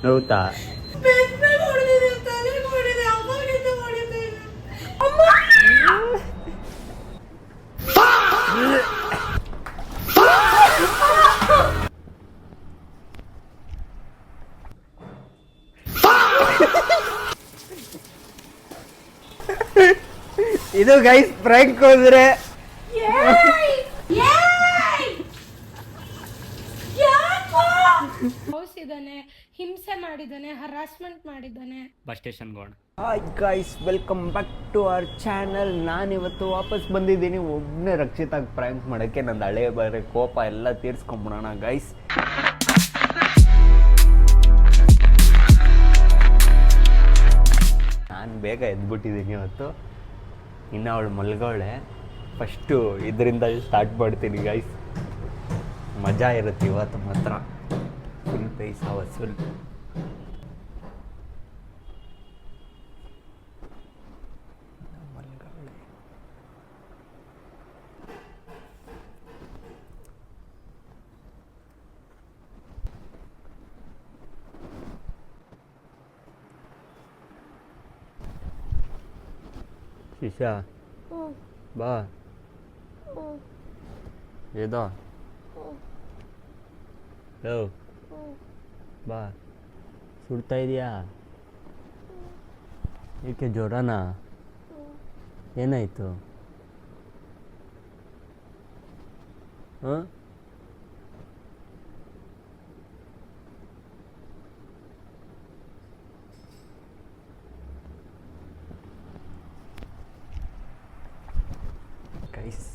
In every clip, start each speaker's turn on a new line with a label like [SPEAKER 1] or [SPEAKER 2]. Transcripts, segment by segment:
[SPEAKER 1] ಹೌದಾ? ಇದು guys frank ಹೋದ್ರೆ
[SPEAKER 2] ಇದಾನೆ, ಹಿಂಸೆ ಮಾಡಿದ್ದಾನೆ, ಹರಾಸ್ಮೆಂಟ್ ಮಾಡಿದ್ದಾನೆ.
[SPEAKER 1] ಬಸ್ ಸ್ಟೇಷನ್ ಗೋಣ. Hi guys, welcome back to our channel. ನಾನಿವತ್ತು ವಾಪಸ್ ಬಂದಿದ್ದೀನಿ ಒಬ್ಬನೇ ರಕ್ಷಿತಾಗಿ ಪ್ರ್ಯಾಂಕ್ ಮಾಡೋಕ್ಕೆ. ನಂದು ಹಳೆ ಬರೋ ಕೋಪ ಎಲ್ಲ ತೀರ್ಸ್ಕೊಂಬಿಡೋಣ ಗೈಸ್. ನಾನು ಬೇಗ ಎದ್ಬಿಟ್ಟಿದ್ದೀನಿ ಇವತ್ತು, ಇನ್ನು ಅವಳು ಮಲ್ಗೋಳೆ. ಫಸ್ಟು ಇದರಿಂದ ಸ್ಟಾರ್ಟ್ ಮಾಡ್ತೀನಿ ಗೈಸ್. ಮಜಾ ಇರುತ್ತೆ ಇವತ್ತು ಮಾತ್ರ, ಫುಲ್ ಪೈಸಾ ವಸೂಲ್. ಶಿಶಾ ಬಾ, ಏದೋ ಲೋ ಬಾ. ಸುಡ್ತಾ ಇದೆಯಾ? ಏಕೆ ಜ್ವರನಾ? ಏನಾಯಿತು? ಹಾಂ, ಗೈಸ್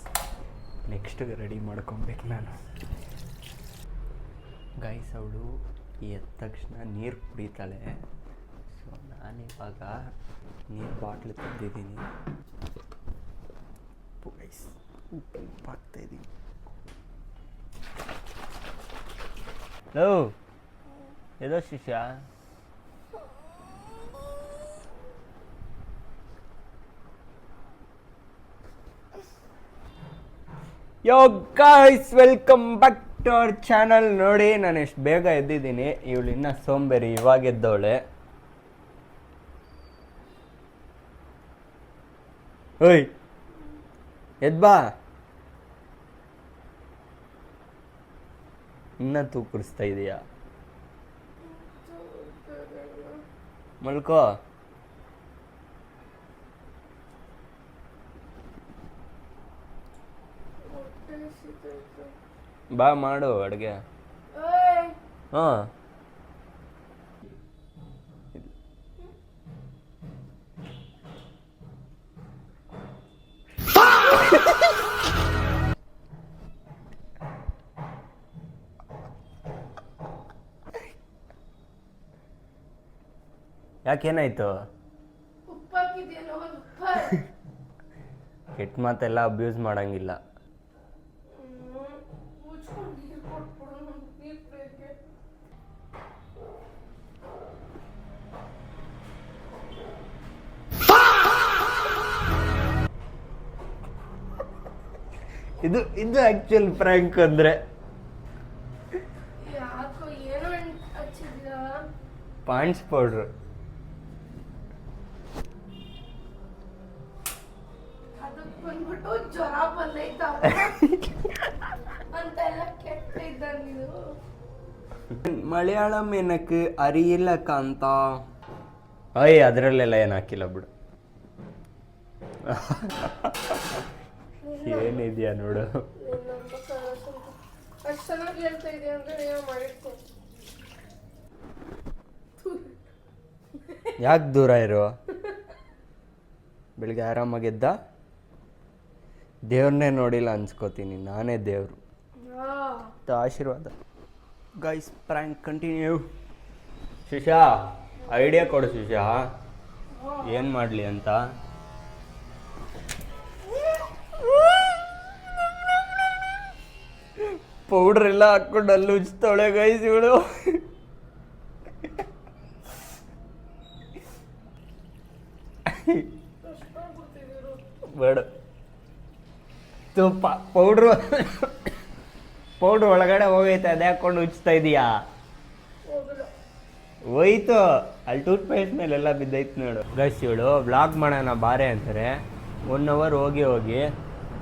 [SPEAKER 1] ನೆಕ್ಸ್ಟ್ ರೆಡಿ ಮಾಡ್ಕೊಬೇಕು ನಾನು. ಗೈಸ್ ಅವಳು ಎದ್ದ ತಕ್ಷಣ ನೀರು ಕುಡಿತಾಳೆ. ಸೊ ನಾನಿವಾಗ ನೀರು ಬಾಟ್ಲು ತಂದಿದ್ದೀನಿ. ಗೈಸ್ ಉಪ್ಪು ಹಾಕ್ತಾಯಿದ್ದೀನಿ. ಲೋ ಏದೋ ಶಿಷ್ಯ, yo guys, welcome back to our channel. ನೋಡಿ ನಾನು ಎಷ್ಟು ಬೇಗ ಎದ್ದಿದ್ದೀನಿ, ಇವಳು ಇನ್ನೂ ಸೋಂಬೇರಿ, ಇವಾಗ ಎದ್ದವಳೆ. ಓಯ್ ಎದ್ಬಾ, ಇನ್ನೂ ತೂಕರಿಸ್ತಾ ಇದೀಯಾ? ಮಲ್ಕೋ. ಬಾ ಮಾಡು ಅಡುಗೆ. ಹಾಂ, ಯಾಕೇನಾಯ್ತು? ಕೆಟ್ಟ ಮಾತೆಲ್ಲ ಅಬ್ಯೂಸ್ ಮಾಡಂಗಿಲ್ಲ. ಇದು ಇದು ಆಕ್ಚುಲ್ ಫ್ರ್ಯಾಂಕ್ ಅಂದ್ರೆ. Pond's powder. ಮಲಯಾಳಂ ಏನಕ್ಕೆ ಅರಿಯಿಲ್ಲ ಕಾಂತ. ಅಯ್ಯ ಅದರಲ್ಲೆಲ್ಲ ಏನು ಹಾಕಿಲ್ಲ ಬಿಡು. ಏನಿದೆಯಾ ನೋಡು. ಯಾಕೆ ದೂರ ಇರೋ? ಬೆಳಿಗ್ಗೆ ಆರಾಮಾಗಿದ್ದ? ದೇವ್ರನ್ನೇ ನೋಡಿಲ್ಲ ಅನ್ಸ್ಕೋತೀನಿ, ನಾನೇ ದೇವ್ರು. ಆಶೀರ್ವಾದ. Guys prank continue. ಶಿಶಾ ಐಡಿಯಾ ಕೊಡು ಶಿಶಾ, ಏನು ಮಾಡಲಿ ಅಂತ. ಪೌಡ್ರ್ ಎಲ್ಲ ಹಾಕ್ಕೊಂಡು ಅಲ್ಲಿ ಉಜ್ತಾಳೆ ಗೈಸ್ ಇವಳು. ಬೇಡ, ತುಪ್ಪ ಪೌಡ್ರು ಒಳಗಡೆ ಹೋಗೈತೆ, ಅದೇ ಹಾಕೊಂಡು ಉಜ್ತಾ ಇದೀಯಾ? ಹೋಯ್ತು ಅಲ್ಲಿ ಟೂತ್ ಪೇಸ್ಟ್ ಮೇಲೆಲ್ಲ ಬಿದ್ದೈತೆ ನೋಡು ಗೈಸ್. ಇವಳು ವ್ಲಾಗ್ ಮಾಡೋಣ ಬಾರೆ ಅಂತಾರೆ 1 ಅವರ್ ಹೋಗಿ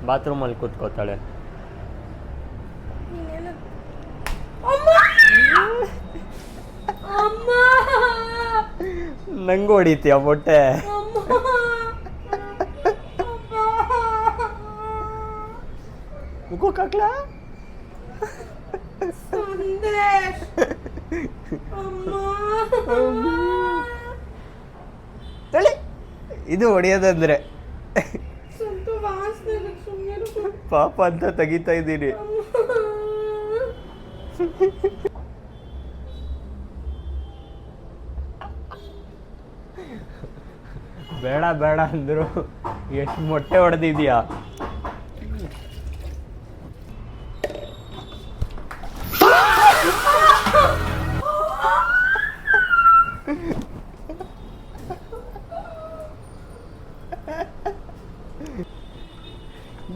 [SPEAKER 1] ಬಾತ್ರೂಮಲ್ಲಿ ಕೂತ್ಕೋತಾಳೆ. ನಂಗೆ ಹೊಡಿತೀಯ ಮೊಟ್ಟೆ. ಮುಖಕ್ಕಾಕ್ಲಾ ಇದು ಹೊಡೆಯೋದಂದ್ರೆ ಪಾಪ ಅಂತ ತೆಗಿತಾ ಇದ್ದೀನಿ. ಬೇಡ ಬೇಡ ಅಂದ್ರು ಎಷ್ಟು ಮೊಟ್ಟೆ ಹೊಡೆದಿದ್ಯಾ.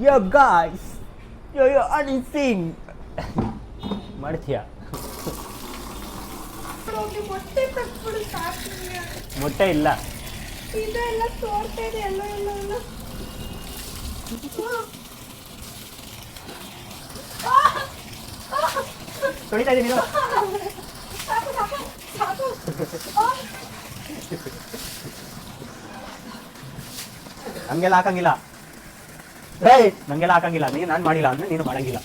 [SPEAKER 1] Yo guys, yo anything ಮಾಡ್ತೀಯಾ? ಮೊಟ್ಟೆ ಇಲ್ಲ.
[SPEAKER 2] ಇದೆಲ್ಲ ತೋರ್ತಾ ಇದೆ ಎಲ್ಲ ಎಲ್ಲ ಎಲ್ಲ.
[SPEAKER 1] ತೊಳಿತಾ ಇದ್ದೀನಿ. ಹಂಗೆಲ್ಲ ಹಾಕಂಗಿಲ್ಲ. ನಂಗೆಲ್ಲ ಹಾಕಂಗಿಲ್ಲ. ನಾನು ಮಾಡಿಲ್ಲ ಅಂದ್ರೆ ನೀನು ಮಾಡಂಗಿಲ್ಲ.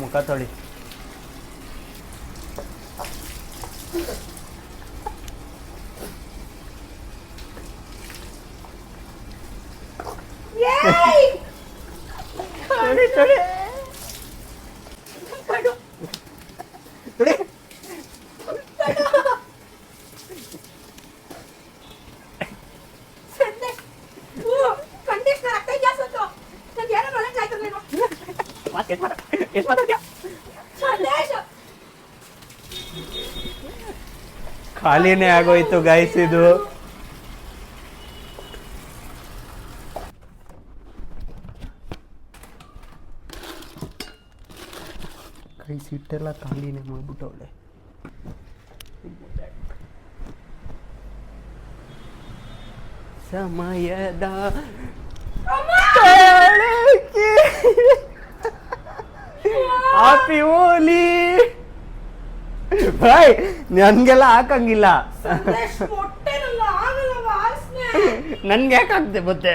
[SPEAKER 1] ಮುಖ ತೊಳಿ. ಖಾಲಿನೇ ಆಗೋಯ್ತು ಗೈಸ್ ಇದು. ಕೈ ಸಿಟ್ಟೆಲ್ಲ ಖಾಲಿನೇ ಮಾಡ್ಬಿಟ್ಟವಳೆ. ಸಮಯದ ಹ್ಯಾಪಿ ಹೋಲಿ. ಬಾಯ್ ನನ್ಗೆಲ್ಲ ಹಾಕಂಗಿಲ್ಲ. ನನ್ಗೆ ಯಾಕೆ ಹಾಕ್ತೆ ಮತ್ತೆ?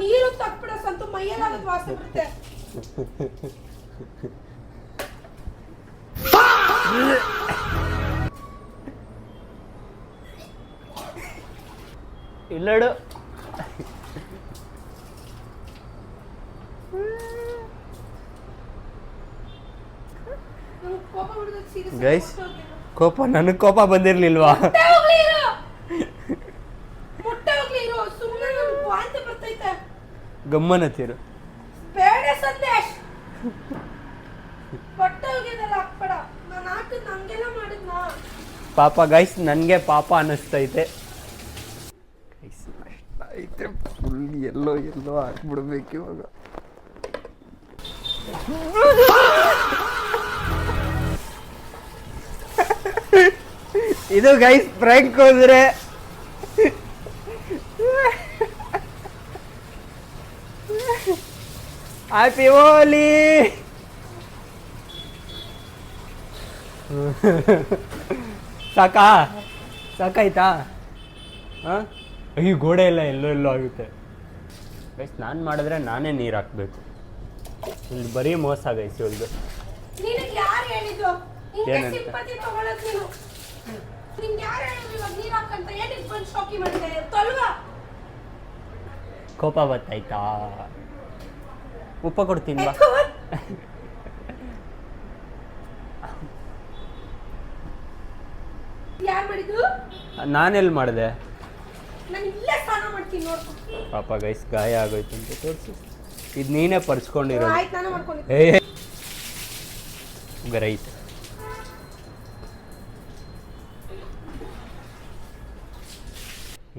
[SPEAKER 2] ನೀರು ತಪ್ಪಡ ಸಂತು ಮೈಯೆಲ್ಲ ವಾಸನೆ ಬರುತ್ತೆ.
[SPEAKER 1] ಇಲ್ಲಡು ಗೈಸ್, ಕೋಪ ನನಗೆ ಕೋಪ ಬಂದಿರ್ಲಿಲ್ವಾ? ಗಮ್ಮನತ್ತಿರು. ಪಾಪ ಗೈಸ್, ನನಗೆ ಪಾಪ ಅನ್ನಿಸ್ತೈತೆ. ಐತೆ ಫುಲ್ ಎಲ್ಲೋ ಎಲ್ಲೋ ಹಾಕ್ಬಿಡ್ಬೇಕು ಇವಾಗ. ಇದು ಗೈಸ್ ಫ್ರ್ಯಾಂಕ್ ಹೋದ್ರೆ ಹ್ಯಾಪಿ ಹೋಲಿ. ಸಾಕಾಯ್ತಾ? ಹಾಂ, ಈ ಗೋಡೆ ಎಲ್ಲ ಎಲ್ಲೋ ಎಲ್ಲೋ ಆಗುತ್ತೆ ಗೈಸ್. ನಾನು ಮಾಡಿದ್ರೆ ನಾನೇ ನೀರು ಹಾಕ್ಬೇಕು. ಇಲ್ಲಿ ಬರೀ ಮೋಸ ಗೈಸ್ ಇವಳ್ದು. ಕೋಪ ಬತ್ತಾಯ್ತಾ? ಉಪ್ಪ ಕೊಡ್ತೀನಿ ಬಾ. ನಾನೆಲ್ಲಿ ಮಾಡಿದೆ? ಪಾಪ ಗೈಸ್ ಗಾಯ ಆಗೋಯ್ತು ಅಂತ ತೋರಿಸು. ಇದು ನೀನೇ ಪರ್ಸ್ಕೊಂಡಿರೋದು. ರೈಟ್.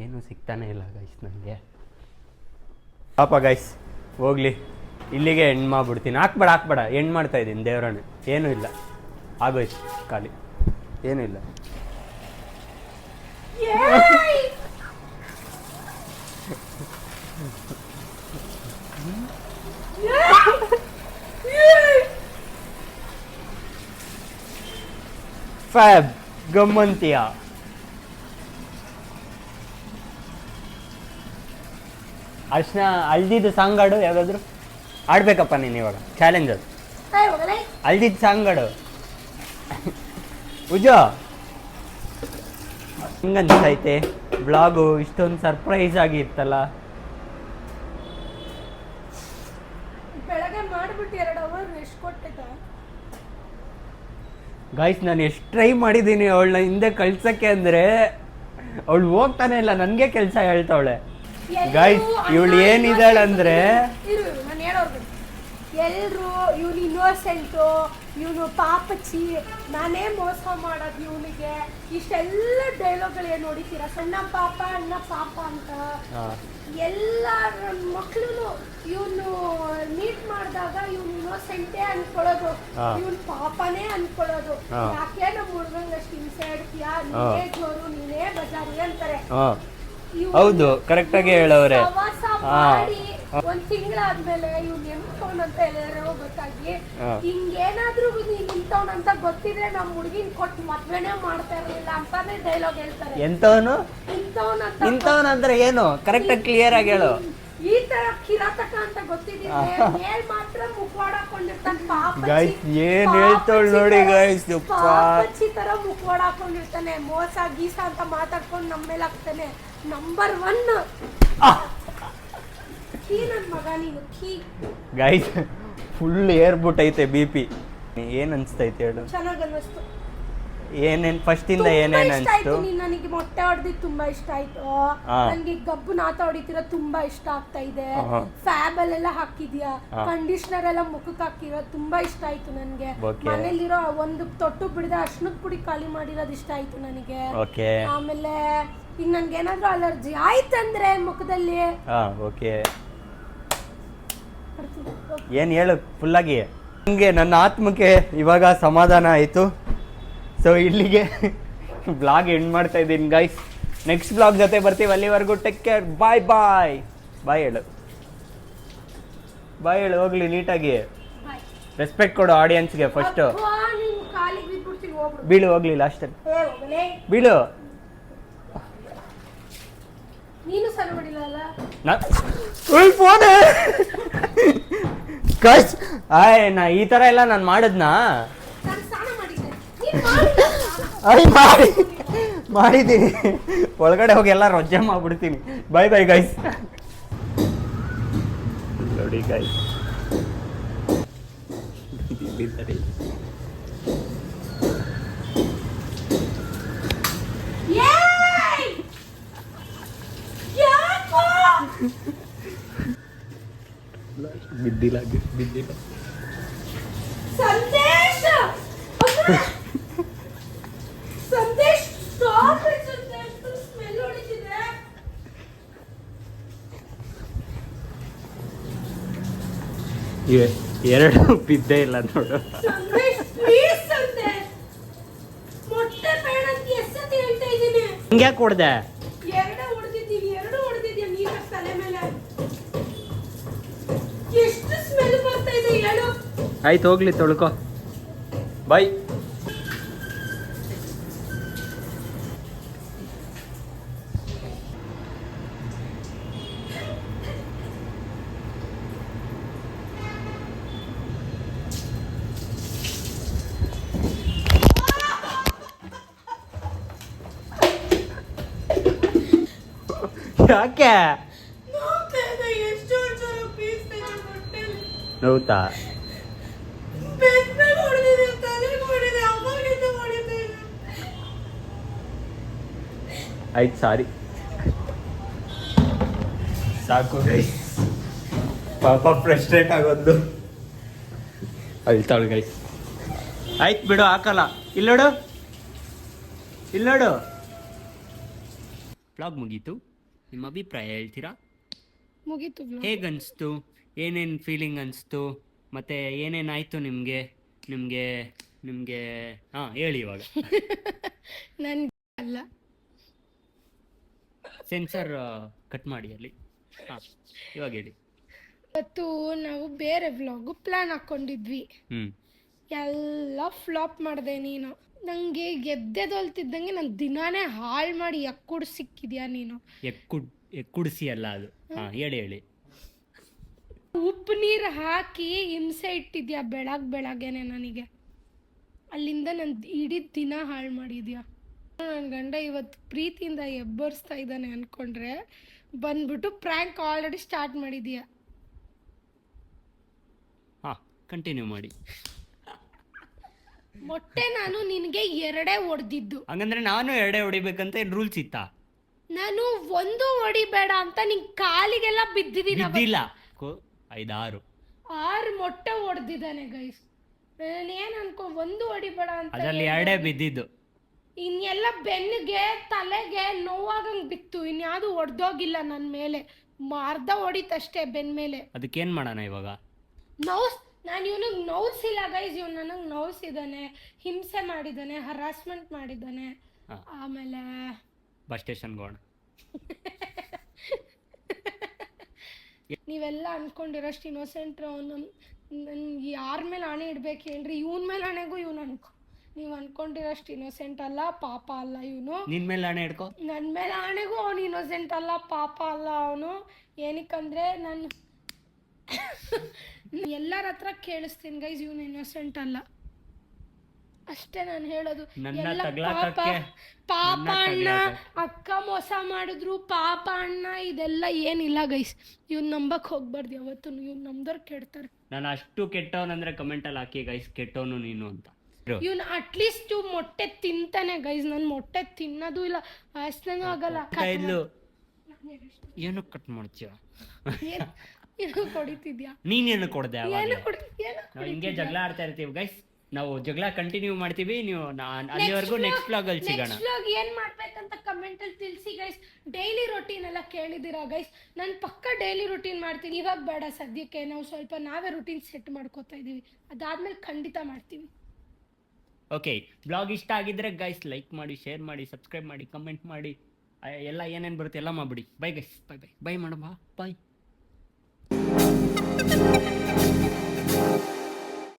[SPEAKER 1] ಏನು ಸಿಗ್ತಾನೆ ಇಲ್ಲ ಗೈಸ್ ನನಗೆ. ಪಾಪ ಗೈಸ್ ಹೋಗ್ಲಿ. ಇಲ್ಲಿಗೆ ಎಂಡ್ ಮಾಡ್ಬಿಡ್ತೀನಿ. ಹಾಕ್ಬೇಡ ಎಂಡ್ ಮಾಡ್ತಾ ಇದ್ದೀನಿ ದೇವ್ರನ್ನ. ಏನೂ ಇಲ್ಲ, ಆಗೋಯ್ತು ಖಾಲಿ, ಏನೂ ಇಲ್ಲ. ಫ್ಯಾಬ್ ಗಮ್ಮಂತಿಯ ಅರ್ಶನ ಅಲ್ದಿದ್ದು ಸಾಂಗ್ ಆಡು ಯಾವ್ದಾದ್ರು. ಆಡ್ಬೇಕಪ್ಪ ನೀನು ಇವಾಗ, ಚಾಲೆಂಜ್ ಅದು. ಅಲ್ದಿದ್ದು ಸಾಂಗ್ ಆಡು ಉಜ. ಹಿಂಗನ್ಸೈತೆ ಬ್ಲಾಗು ಇಷ್ಟೊಂದು ಸರ್ಪ್ರೈಸ್ ಆಗಿ ಇರ್ತಲ್ಲ.
[SPEAKER 2] ಬೆಳಗ್ಗೆ ಮಾಡ್ಬಿಟ್ಟು 2 ಅವರ್ ಎಷ್ಟು ಕೊಟ್ಟಿದ್ದ
[SPEAKER 1] ಗಾಯ್ಸ್, ನಾನು ಎಷ್ಟು ಟ್ರೈ ಮಾಡಿದ್ದೀನಿ ಅವಳನ್ನ ಹಿಂದೆ ಕಳ್ಸಕ್ಕೆ, ಅಂದರೆ ಅವಳು ಹೋಗ್ತಾನೆ ಇಲ್ಲ, ನನಗೆ ಕೆಲಸ ಹೇಳ್ತಾವಳೆ. ಗಾಯ್ಸ್, ಇವಳು ಏನಿದ್ದಾಳಂದ್ರೆ
[SPEAKER 2] ನಾನು ಹೇಳೋರ್ಗು ಎಲ್ಲರೂ ಇವನು ಇನ್ನೋಸೆಂಟು, ಇವನು ಪಾಪಚ್ಚಿ, ನಾನೇ ಮೋಸ ಮಾಡೋದು ಇವನಿಗೆ, ಇಷ್ಟೆಲ್ಲ ಡೈಲಾಗ್ಗಳು ಏನು ನೋಡಿತೀರಾ, ಸಣ್ಣ ಪಾಪ ಅಣ್ಣ ಪಾಪ ಅಂತ. ಎಲ್ಲ ನನ್ನ ಮಕ್ಳು ಇವನು ಮೀಟ್ ಮಾಡಿದಾಗ ಇವನು ಇನ್ನೋಸೆಂಟೇ ಅನ್ಕೊಳ್ಳೋದು, ಇವನು ಪಾಪನೇ ಅನ್ಕೊಳ್ಳೋದು. ಯಾಕೆ ನಮ್ಮ ಹುಡುಗಂಗೆ ಅಷ್ಟು ಹಿಂಸೆ ಇಡ್ತೀಯಾ, ನೀನೇ ಜೋರು, ನೀನೇ ಬಜಾರಿ ಅಂತಾರೆ.
[SPEAKER 1] ಹೌದು, ಕರೆಕ್ಟ್ ಆಗಿ ಹೇಳವ್ರೆ.
[SPEAKER 2] ಒಂದ್ ತಿಂಗಳಾದ್ಮೇಲೆ ಇವ್ನು ನಿಂತವನ್ ಅಂತ ಎಲ್ಲಾರೋ ಗೊತ್ತಾಗಿ, ಹಿಂಗೇನಾದ್ರೂ ನಿಂತವನ್ ಅಂತ ಗೊತ್ತಿದ್ರೆ ನಮ್ ಹುಡುಗಿನ ಕೊಟ್ಟು ಮದ್ವೆನೇ ಮಾಡ್ತಾ ಇರ್ಲಿಲ್ಲ ಅಂತಾನೆ ಡೈಲಾಗ್ ಹೇಳ್ತಾರೆ.
[SPEAKER 1] ಎಂತವನು
[SPEAKER 2] ಇಂಥವನ್
[SPEAKER 1] ಅಂದ್ರೆ ಏನು, ಕರೆಕ್ಟ್ ಆಗಿ ಕ್ಲಿಯರ್ ಆಗಿ ಹೇಳು.
[SPEAKER 2] ಈ ತರ ಕಿರಾತಕ ಅಂತ ಗೊತ್ತಿದ್ರೆ ಮೇಲ್ ಮಾತ್ರ ಮುಖವಾಡ ಹಾಕೊಂಡಿರ್ತಾನೆ.
[SPEAKER 1] ಗೈಸ್ ಏನ್ ಹೇಳ್ತಾಳು ನೋಡಿ ಗೈಸ್,
[SPEAKER 2] ಪಾಪಚ್ಚಿ ತರ ಮುಖವಾಡ ಹಾಕೊಂಡಿರ್ತಾನೆ, ಮೋಸ ಗೀಸ ಅಂತ ಮಾತಾಡ್ಕೊಂಡು ನಮ್ಮ ಮೇಲೆ ಹಾಕ್ತಾನೆ. ನಂಬರ್ 1 ನನ್ ಮಗ ನೀನು.
[SPEAKER 1] ಗೈಸ್ ಫುಲ್ ಏರ್ಬಿಟ್ಟೈತೆ BP. ಏನ್ ಅನ್ಸ್ತೈತೆ ಹೇಳು?
[SPEAKER 2] ಚೆನ್ನಾಗ್ ಅನ್ನಿಸ್ತು.
[SPEAKER 1] ಏನೇನ್ ಫಸ್ಟ್ ಇಂದ ಏನೇನ್ ಅನ್ಸ್ತು?
[SPEAKER 2] ನನಗೆ ಮೊಟ್ಟೆ ಹೊಡೆದಿದ್ದು ತುಂಬಾ ಇಷ್ಟ ಆಯ್ತು. ನನ್ಗೆ ಗಬ್ಬು ನಾತ ಹೊಡಿತಿರೋ ತುಂಬಾ ಇಷ್ಟ ಆಗ್ತಾ ಇದೆ. ಫ್ಯಾಬ್ ಅಲ್ಲೆಲ್ಲ ಹಾಕಿದ್ಯಾ, ಕಂಡೀಷನರ್ ಎಲ್ಲ ಮುಖಕ್ಕೆ ಹಾಕಿರೋದು ತುಂಬಾ ಇಷ್ಟ ಆಯ್ತು ನನ್ಗೆ. ಮನೇಲಿರೋ ಒಂದು ತೊಟ್ಟು ಬಿಡದೆ ಅರ್ಶನದ ಪುಡಿ ಖಾಲಿ ಮಾಡಿರೋದು ಇಷ್ಟ ಆಯ್ತು ನನಗೆ. ಆಮೇಲೆ ಈಗ ನನ್ಗೆ ಏನಾದ್ರೂ ಅಲರ್ಜಿ ಆಯ್ತಂದ್ರೆ ಮುಖದಲ್ಲಿ
[SPEAKER 1] ಏನ್ ಹೇಳು ಫುಲ್ ಆಗಿ. ಹಂಗೆ ನನ್ನ ಆತ್ಮಕ್ಕೆ ಇವಾಗ ಸಮಾಧಾನ ಆಯ್ತು. ಸೊ ಇಲ್ಲಿಗೆ ಬ್ಲಾಗ್ ಎಂಡ್ ಮಾಡ್ತಾ ಇದ್ದೀನಿ ಗೈಸ್. ನೆಕ್ಸ್ಟ್ ಬ್ಲಾಗ್ ಜೊತೆ ಬರ್ತೀವಿ, ಅಲ್ಲಿವರೆಗೂ ಟೇಕ್ ಕೇರ್, ಬಾಯ್ ಬಾಯ್. ಬಾಯ್ ಹೇಳು, ಬಾಯ್ ಹೇಳು, ಹೋಗ್ಲಿ ನೀಟಾಗಿ. ರೆಸ್ಪೆಕ್ಟ್ ಕೊಡು ಆಡಿಯನ್ಸ್ಗೆ ಫಸ್ಟ್. ಬೀಳು, ಹೋಗ್ಲಿ ಲಾಸ್ಟ್ ಬೀಳು.
[SPEAKER 2] ನೀನು ಸರಿ ಮಾಡಿಲ್ಲ
[SPEAKER 1] ಫೋನ್ ಕಸ್. ನಾ ಈ ತರ ಎಲ್ಲ ನಾನು ಮಾಡಿದ್ನಾ? ಮಾಡಿದ್ದೀನಿ. ಒಳಗಡೆ ಹೋಗಿ ಎಲ್ಲ ರೊಜ್ಜೆ ಮಾಡ್ಬಿಡ್ತೀನಿ. ಬಾಯ್ ಬಾಯ್ ಗೈಸ್. ನೋಡಿ ಗೈಸ್, ಬಿದ್ದಿಲ್ಲ
[SPEAKER 2] ಸಂದೇಶ. ಸಂದೇಶ ಸ್ಟಾಪ್ ಇಟ್. ಸ್ಮೆಲ್ ಹೊಡಿತಿದೆ.
[SPEAKER 1] ಎರಡು ಬಿದ್ದೇ ಇಲ್ಲ ನೋಡು.
[SPEAKER 2] ಸಂದೇಶ ಪ್ಲೀಸ್, ಸಂದೇಶ ಮೊಟ್ಟೆ ಬೇಡ ಅಂತ ಎಷ್ಟು ಹೇಳ್ತಾ ಇದ್ದೀನಿ.
[SPEAKER 1] ಹಂಗ್ಯಾಕೆ ಕೊಡ್ದೆ?
[SPEAKER 2] ಎರಡು ಹೊಡೆದಿದ್ದೀಯ ನೀನ ತಲೆ ಮೇಲೆ. ಎಷ್ಟು ಸ್ಮೆಲ್ ಬರ್ತಾ ಇದೆ ಹೇಳು.
[SPEAKER 1] ಆಯ್ತು ಹೋಗ್ಲಿ, ತೊಳ್ಕೊ. ಬಾಯ್. ಯಾಕೆ ನೋವ್ತಾ? ಆಯ್ತು ಸಾರಿ, ಸಾಕು ಗೈಸ್. ಪಾಪ ಫ್ರಸ್ಟ್ರೇಟ್ ಆಗೋದು. ಅಳ್ತಾಳು ಗೈಸ್. ಆಯ್ತು ಬಿಡು, ಹಾಕಲ್ಲ. ಇಲ್ಲೋಡು. ಬ್ಲಾಗ್ ಮುಗೀತು. ನಿಮ್ಮ ಅಭಿಪ್ರಾಯ ಹೇಳ್ತೀರಾ?
[SPEAKER 2] ಮುಗೀತು.
[SPEAKER 1] ಹೇಗನ್ನಿಸ್ತು? ಏನೇನು ಫೀಲಿಂಗ್ ಅನಿಸ್ತು ಮತ್ತು ಏನೇನಾಯಿತು ನಿಮಗೆ ನಿಮಗೆ ನಿಮಗೆ ಹಾಂ ಹೇಳಿ ಇವಾಗ.
[SPEAKER 2] ನನ್ಗೆ ಅಲ್ಲ,
[SPEAKER 1] ಸೆನ್ಸರ್ ಕಟ್ ಮಾಡಿ ಅಲ್ಲಿ. ಹಾಂ ಇವಾಗ ಹೇಳಿ.
[SPEAKER 2] ಇವತ್ತು ನಾವು ಬೇರೆ ವ್ಲಾಗು ಪ್ಲ್ಯಾನ್ ಹಾಕ್ಕೊಂಡಿದ್ವಿ,
[SPEAKER 1] ಹ್ಞೂ
[SPEAKER 2] ಎಲ್ಲ ಫ್ಲಾಪ್ ಮಾಡಿದೆ ನೀನು. ನನಗೆ ಗೆದ್ದೆದೊಲ್ತಿದ್ದಂಗೆ ನನ್ನ ದಿನಾನೇ ಹಾಳು ಮಾಡಿ ಎಕ್ಕುಡು ಸಿಕ್ಕಿದ್ಯಾ ನೀನು.
[SPEAKER 1] ಕುಡಿಸಿ ಅಲ್ಲ ಅದು. ಹಾಂ ಹೇಳಿ ಹೇಳಿ.
[SPEAKER 2] ಉಪ್ಪು ನೀರು ಹಾಕಿ ಹಿಂಸೆ ಇಟ್ಟಿದ್ಯಾ ಬೆಳಗ್ಗೆನೆ ನನಗೆ. ಅಲ್ಲಿಂದ ನನ್ನ ಇಡೀ ದಿನ ಹಾಳು ಮಾಡಿದ್ಯಾ. ನನ್ನ ಗಂಡ ಇವತ್ತು ಪ್ರೀತಿಯಿಂದ ಎಬ್ಬರಿಸ್ತಾ ಇದ್ದಾನೆ ಅಂದ್ಕೊಂಡ್ರೆ ಬಂದ್ಬಿಟ್ಟು ಪ್ರ್ಯಾಂಕ್ ಆಲ್ರೆಡಿ ಸ್ಟಾರ್ಟ್ ಮಾಡಿದ್ಯಾ.
[SPEAKER 1] ಹಾಂ ಕಂಟಿನ್ಯೂ ಮಾಡಿ.
[SPEAKER 2] ಮೊಟ್ಟೆ ನಾನು ನಿನಗೆ 2 ಹೊಡೆದಿದ್ದು.
[SPEAKER 1] ಹಂಗಂದ್ರೆ ನಾನು 2 ಹೊಡಿಬೇಕಂತ ಏನು ರೂಲ್ಸ್ ಇತ್ತಾ?
[SPEAKER 2] ನಾನು 1 ಹೊಡಿಬೇಡ ಅಂತ ನಿಂಗೆ ಕಾಲಿಗೆಲ್ಲ ಬಿದ್ದಿದ್ದೀನಿ.
[SPEAKER 1] ಬಿದ್ದಿಲ್ಲ, 5-6
[SPEAKER 2] ಮೊಟ್ಟೆ ಹೊಡೆದಿದ್ದಾನೆ ಗೈಸ್. ನಾನೇನು ಅನ್ಕೊ 1 ಹೊಡಿಬೇಡ ಅಂತ,
[SPEAKER 1] ಅದರಲ್ಲಿ 2 ಬಿದ್ದಿದ್ದು.
[SPEAKER 2] ಇನ್ನೆಲ್ಲ ಬೆನ್ನಿಗೆ ತಲೆಗೆ ನೋವಾಗಂಗೆ ಬಿತ್ತು, ಇನ್ಯಾವುದು ಹೊಡೆದೋಗಿಲ್ಲ ನನ್ನ ಮೇಲೆ. ಅರ್ಧ ಹೊಡಿತಷ್ಟೇ ಬೆನ್ನ ಮೇಲೆ.
[SPEAKER 1] ಅದಕ್ಕೇನು ಮಾಡೋಣ ಇವಾಗ?
[SPEAKER 2] ನಾನು ಇವನಿಗೆ ನೋವ್ಸಿಲ್ಲ ಗೈಸ್, ಇವ್ನು ನನಗೆ ನೋವ್ಸಿದ್ದಾನೆ, ಹಿಂಸೆ ಮಾಡಿದ್ದಾನೆ, ಹರಾಸ್ಮೆಂಟ್ ಮಾಡಿದ್ದಾನೆ. ಆಮೇಲೆ
[SPEAKER 1] ಬಸ್ ಸ್ಟೇಷನ್ಗೆ ಹೋಗೋಣ.
[SPEAKER 2] ನೀವೆಲ್ಲ ಅನ್ಕೊಂಡಿರೋಷ್ಟು ಇನ್ನೋಸೆಂಟ್ ಅವನು. ನನ್ಗೆ ಯಾರ ಮೇಲೆ ಹಣೆ ಇಡ್ಬೇಕು ಹೇಳ್ರಿ? ಇವನ ಮೇಲೆ ಹಣೆಗೂ ಇವನು ನೀವು ಅನ್ಕೊಂಡಿರೋಷ್ಟು ಇನ್ನೋಸೆಂಟ್ ಅಲ್ಲ, ಪಾಪ ಅಲ್ಲ ಇವನು.
[SPEAKER 1] ನಿನ್ನ ಮೇಲೆ ಹಣೆ ಇಡ್ಕೊ.
[SPEAKER 2] ನನ್ನ ಮೇಲೆ ಹಣೆಗೂ ಅವನು ಇನ್ನೋಸೆಂಟ್ ಅಲ್ಲ, ಪಾಪ ಅಲ್ಲ ಅವನು. ಏನಕ್ಕಂದ್ರೆ ನಾನು ಎಲ್ಲರ ಹತ್ರ ಕೇಳಿಸ್ತೀನಿ ಗೈಸ್, ಇವನು ಇನ್ನೋಸೆಂಟ್ ಅಲ್ಲ ಅಷ್ಟೇ ನಾನು ಹೇಳೋದು. ಎಲ್ಲ ಪಾಪ ಅಣ್ಣ, ಅಕ್ಕ ಮೋಸ ಮಾಡಿದ್ರು, ಪಾಪ ಅಣ್ಣ, ಇದೆಲ್ಲ ಏನಿಲ್ಲ ಗೈಸ್. ಇವ್ನು ನಂಬಕ್ ಹೋಗ್ಬಾರ್ದು ಯಾವತ್ತು. ಇವ್ನು ನಮ್ದವ್ರು ಕೆಡ್ತಾರೆ.
[SPEAKER 1] ನಾನು ಅಷ್ಟು ಕೆಟ್ಟವನಂದ್ರೆ ಕಮೆಂಟಲ್ಲಿ ಹಾಕಿ ಗೈಸ್, ಕೆಟ್ಟವನು ನೀನು ಅಂತ.
[SPEAKER 2] ಇವ್ನು ಅಟ್ಲೀಸ್ಟ್ ಮೊಟ್ಟೆ ತಿಂತಾನೆ ಗೈಸ್. ನಾನು ಮೊಟ್ಟೆ ತಿನ್ನೋದು ಇಲ್ಲ, ವಾಸನೆನೂ ಆಗಲ್ಲ.
[SPEAKER 1] ಏನು ಕಟ್ ಮಾಡ್ತೀಯ?
[SPEAKER 2] ಏನು ಕೊಡಿತಿದ್ಯಾ?
[SPEAKER 1] ನೀನೇನು ಕೊಡ್ದೆ? ಹಿಂಗೆ ಜಗಳ ಆಡ್ತಾ ಇರ್ತೀವಿ ಗೈಸ್. ನಾವು ಜಗಳ ಕಂಟಿನ್ಯೂ ಮಾಡ್ತೀವಿ. ನೀವು ಅಲ್ಲಿವರೆಗೂ ನೆಕ್ಸ್ಟ್ ವ್ಲಾಗ್ ಅಲ್ಲಿ ಸಿಗೋಣ.
[SPEAKER 2] ನೆಕ್ಸ್ಟ್ ವ್ಲಾಗ್ ಏನ್ ಮಾಡ್ಬೇಕಂತ ಕಮೆಂಟ್ ಅಲ್ಲಿ ತಿಳಿಸಿ ಗೈಸ್. ಡೈಲಿ ರೊಟೀನ್ ಎಲ್ಲ ಕೇಳಿದಿರಾ ಗೈಸ್? ನಾನು ಪಕ್ಕ ಡೈಲಿ ರೊಟೀನ್ ಮಾಡ್ತೀನಿ. ಇವಾಗ ಬೇಡ, ಸದ್ಯಕ್ಕೆ ನಾವು ಸ್ವಲ್ಪ ನಾವೇ ರೊಟೀನ್ ಸೆಟ್ ಮಾಡ್ಕೋತಾ ಇದೀವಿ. ಅದಾದ್ಮೇಲೆ ಖಂಡಿತ ಮಾಡ್ತೀವಿ.
[SPEAKER 1] ಓಕೆ, ಬ್ಲಾಗ್ ಇಷ್ಟ ಆಗಿದ್ರೆ ಗೈಸ್ ಲೈಕ್ ಮಾಡಿ, ಶೇರ್ ಮಾಡಿ, ಸಬ್ಸ್ಕ್ರೈಬ್ ಮಾಡಿ, ಕಮೆಂಟ್ ಮಾಡಿ, ಎಲ್ಲ ಏನೇನು ಬರುತ್ತೆ ಎಲ್ಲ ಮಾಡ್ಬಿಡಿ. Bye guys, bye bye bye ಮಾಡಮ್ಮ, ಬಾಯ್.